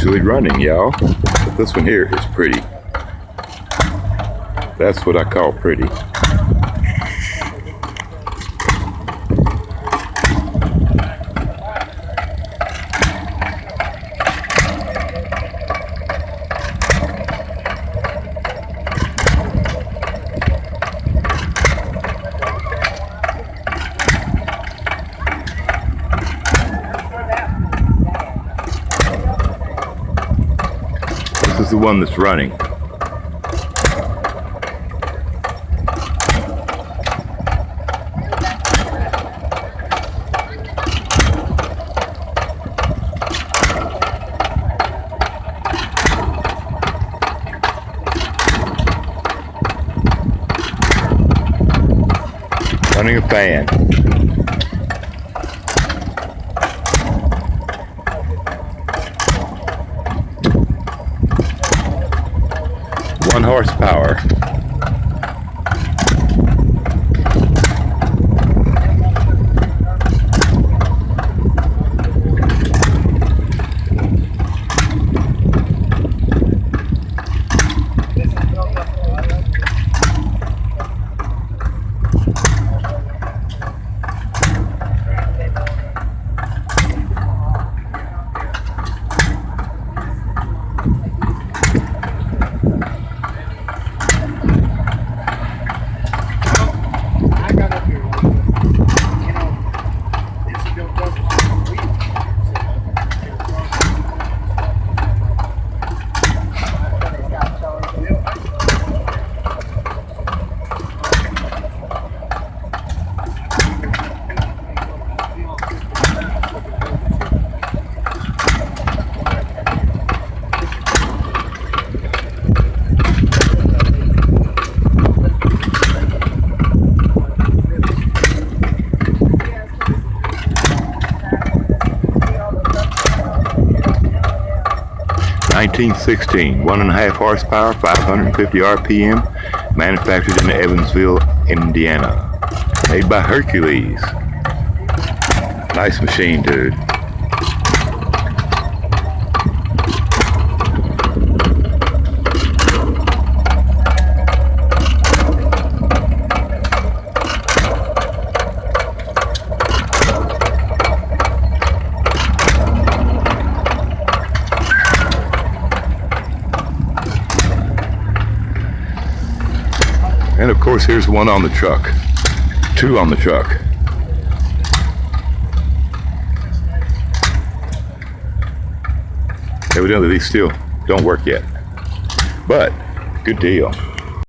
actually running, y'all. But this one here is pretty. That's what I call pretty. This is the one that's running. Running a fan. One horsepower. (1916), 1.5 horsepower, 550 RPM, manufactured in Evansville, Indiana. Made by Hercules. Nice machine, dude. And of course, here's one on the truck. Two on the truck. Evidently, these still don't work yet. But, good deal.